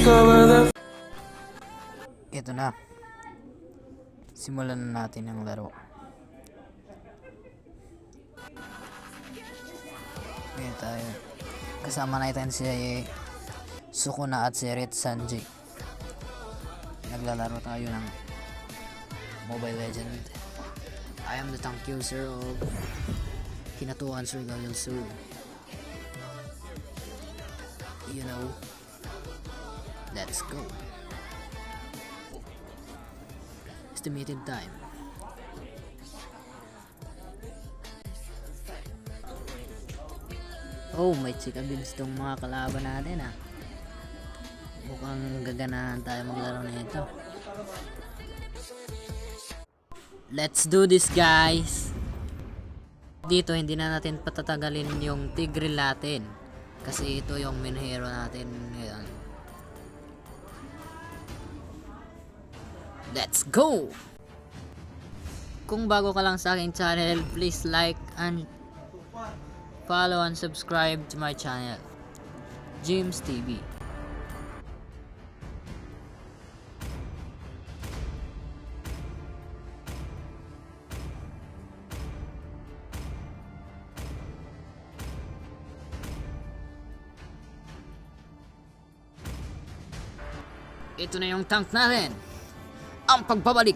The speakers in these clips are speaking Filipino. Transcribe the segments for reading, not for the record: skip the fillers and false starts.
Ito na. Simulan na natin ang laro. Ngayon tayo. Kasama natin si Sukuna at si Rit Sanji. Naglalaro tayo ng Mobile Legend. I am the tank user of Hinatuan Sir Galil Sur. You know. Let's go. Estimated time. Oh, may chika builds tong mga kalaban natin ah. Mukhang gaganahan tayo maglaro na ito. Let's do this, guys. Dito hindi na natin patatagalin yung Tigreal natin kasi ito yung main hero natin ngayon. Let's go! Kung bago ka lang sa aking channel, please like and follow and subscribe to my channel, James TV. Ito na yung tank natin. Ang pagbabalik.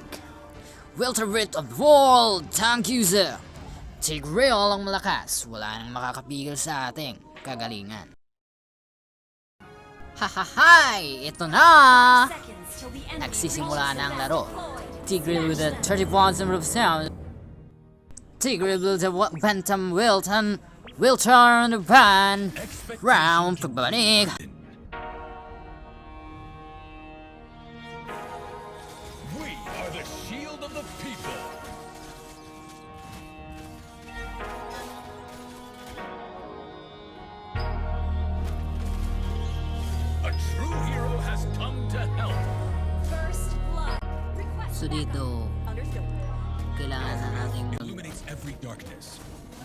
Welterweight of the world tank user. Tigreal ang malakas. Wala nang makakapigil sa ating kagalingan. Hahahay! Ito na! Nagsisimula na ang laro. Tigreal with a 31 number of sound. Tigreal with a Bantam Wilton. Will turn the pan. Round pagbabalik. So dito, kailangan na natin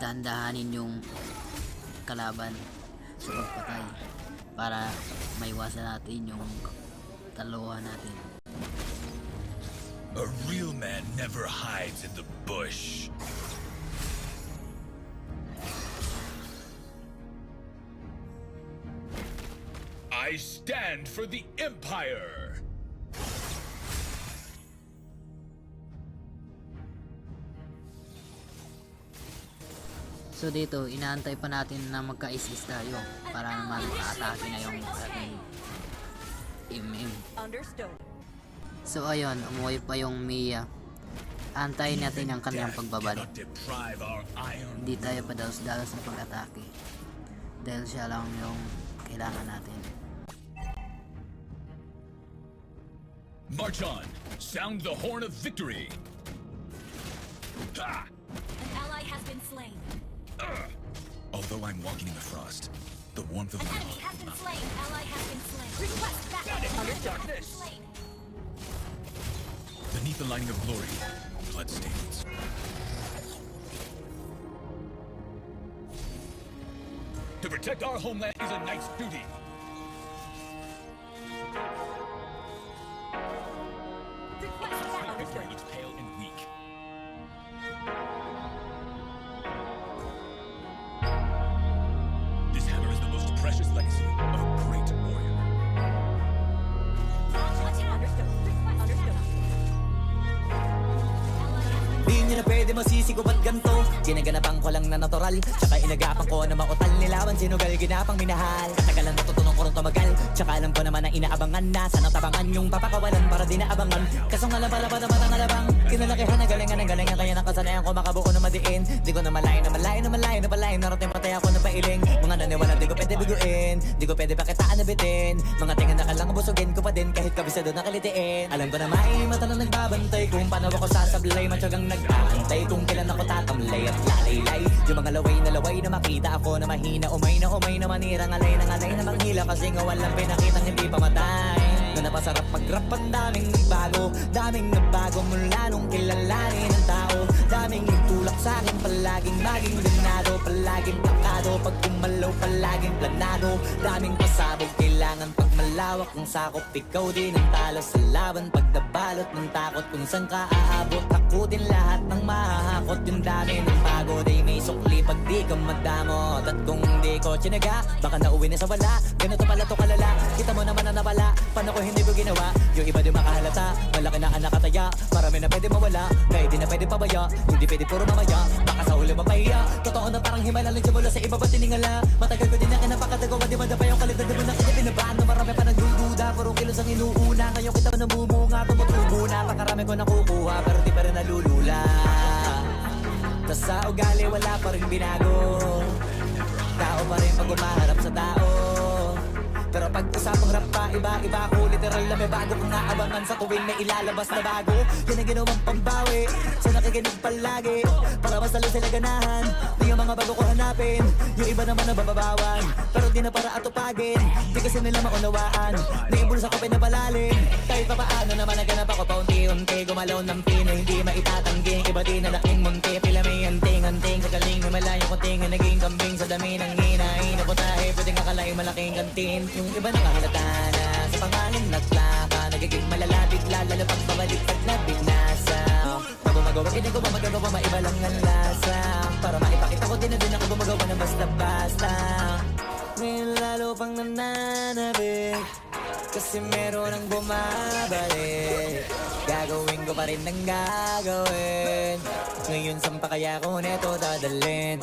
dandahanin yung kalaban sa pagpatay para maiwasan natin yung kalokohan natin. A real man never hides in the bush. I stand for the Empire. So dito, inaantay pa natin na magka-is-is tayo para naman ma-atake na yung ating MM. So ayun, umuwi pa yung Mia. Antayin natin ang kanyang pagbabalik. Hindi tayo padalos-dalos na pag-atake dahil siya lang yung kailangan natin. March on! Sound the horn of victory! Ha! An ally has been slain. Although I'm walking in the frost, the warmth of An my enemy has heart been will slain. Ally has been slain. Request backup. Under darkness. Slain. beneath the lining of glory, bloodstains. To protect our homeland is a knight's duty. It's pale and weak. This hammer is the most precious legacy of a great warrior. Di nyo na pwede masisiko ba't ganto? Ginaganapan ko lang na natural, tsaka inagapan ko na mautal. Nilawan sinugal, ginapang minahal. Katagalan natutunan ko rin tumagal, tsaka alam ko naman na inaabangan na. Sana tabangan yung papakawalan para di naabangan. Kasong alabala ba naman ang alabang kinalakihan na galingan ng galingan. Kaya nakasanayan ko makabuo na madiin. Di ko na malayo na malayo na malayo na malayo. Narating patay ako na pailing. Mga naniwala di ko pwede biguin, di ko pwede pakitaan na bitin. Mga tingin na kalang busugin ko pa din kahit kabisado na kalitiin. Alam ko na may mata na nagbabantay kung paano ako sasablay. Matyagang nag-aantay kung kailan ako tatamlay at lalaylay. Yung mga laway na makita ako na mahina. Umay na manirang alay na manghila. Kasi nga walang pinakitang hindi pamatay. Na napasarap mag-rap ang daming nagbago mula nung kilalanin ng tao. Daming nagtulak sa'kin, palaging maging linado, palaging plakado. Pag kumalaw, palaging planado. Daming pasabog, kailangan pag malawak ng sakop. Ikaw din ang talo sa laban pag nabalot ng takot. Kung saan ka aabot, ako din lahat ng mahahakot. Yung dami ng pagod ay may sukli pag di ka madamot. At kung hindi ko tsinaga, baka nauwi na sa wala. Ganito pala to kalala, kita mo naman na nawala. Paano ko hindi ko ginawa, yung iba di makahalata. Malaki na ang nakataya, marami na pwede mawala. Kaya di na pwede pabaya, hindi pwede puro mamaya. Baka sa huli mapahiya, totoo na parang himala lang siya mula sa iba ba tiningala. Matagal ko din na kinapakatagawa, di madapa yung kalidad. Di mo na kita binabaan, no marami pa nagdududa. Puro kilos ang inuuna, ngayon kita mo namumunga. Tumutubo na, pakarami ko nakukuha, pero di pa rin nalulula. Tas sa ugali wala pa rin binago. Tao pa rin pag umaharap sa tao. Pero pag usapang rap pa, iba-iba ako. Literal na may bago kong naabangan sa tuwing may ilalabas na bago. Yan ang ginawang pambawi, so nakikinig palagi. Para mas lalo sila ganahan, di yung mga bago ko hanapin. Yung iba naman na bababawan, pero di na para atupagin. Di kasi nila maunawaan, naibulsa ko pinapalalim. Kahit pa paano naman naganap ako paunti-unti. Gumalaw ng pino, hindi maitatanggi. Iba din na laking munti, pila may anting-anting. Sa galing may malayo kunting, naging kambing sa dami ng hinahin. Ako tayo, pwedeng akalain malaking kantin. Yung iba nakahalata na sa pangalan naglaka. Nagiging malalapit lalo pag pabaliktad na binasa. Pag gumagawa, ginagawa, magagawa, maiba lang ang lasa. Para maipakita ko din na din ako gumagawa ng basta-basta. Ngayon lalo pang nananabik, kasi meron ang bumabalik. Gagawin ko pa rin ang gagawin. Ngayon saan pa kaya ko neto dadalhin?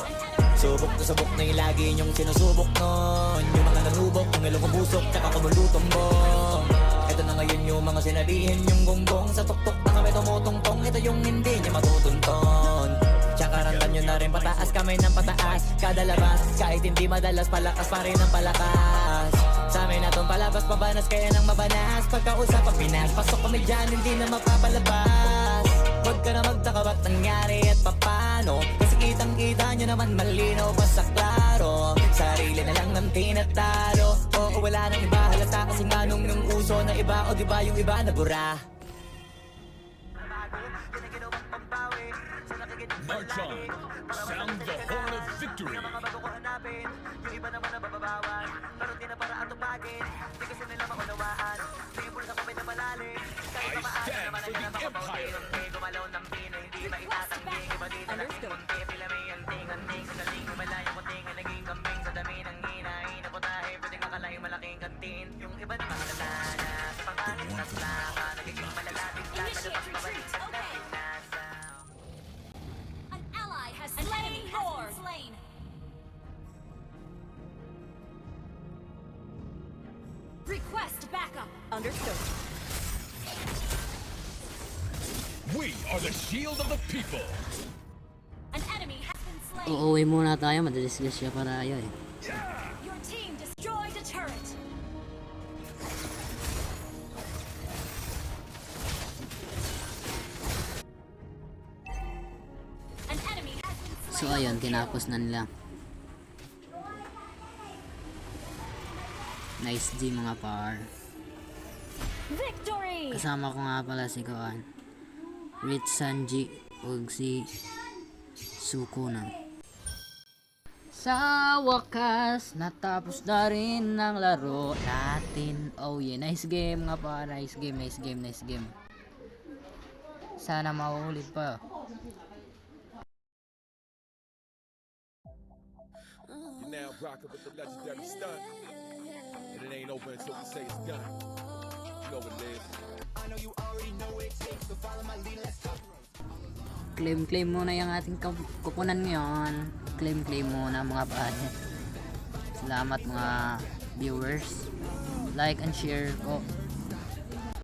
Subok na yung lagi niyong sinusubok nun. Yung mga nanubok, yung ilong kubusok, tsaka kumulutong bong. Ito na ngayon yung mga sinabihin yung gonggong. Sa tuktok na kami tumutungtong, ito yung hindi niya matutunton. Tsaka rantan nyo na rin pataas, kamay ng pataas. Kada labas, kahit hindi madalas, palakas pa rin ang palakas. Sa amin na tong palabas, mabanas kaya nang mabanas. Pagkausap ang pinas, pasok kami dyan, hindi na mapapalabas. Huwag ka na magtaka ba't nangyari at papano. Kasi kitang-kita nyo naman malinaw pa sa klaro. Sarili na lang ang tinatalo. Oo, wala nang iba halata kasi nga nung yung uso na iba. O diba yung iba na bura. March on. Sound the horn of victory. Yung iba naman na bababawan, pero di na para atupagin. Di kasi nila maunawaan, tibol sa kamay na malalim. Kahit pa paano naman ang ganap ako paunti-unti. Gumalaw ng pino, hindi maitatanggi. Iba di na laking munti, pila may anting-anting. Sa galing may malayang kuting, ay naging kambing. Sa dami ng hinahin na putahe, pwedeng akalain malaking kantin. Yung iba na mahalata na sa pangalan ng plaka. Nagiging malalapit lang, malabas pabalik sa nasa. An ally has been slain. Request backup. Understood. We are the shield of the people. An enemy has been slain. Uuwi muna tayo, madalis-lis siya para ayo eh. Your team destroyed a turret. An enemy has been slain. So ayun, tinapos na nila. Nice G mga par. Victory. Kasama ko nga pala si Koan, Rich Sanji ug si Sukuna. Sa wakas, natapos na rin ang laro natin. Oh yeah, nice game nga pa. Nice game. Sana mauulit pa. You're now rocking with the legendary stunt. And it ain't over until we say it's done. You know what it is. I know you already know what it takes to follow my lead. Let's go. Claim muna yung ating kupunan ngayon. Claim muna mga bad. Salamat mga viewers. Like and share ko.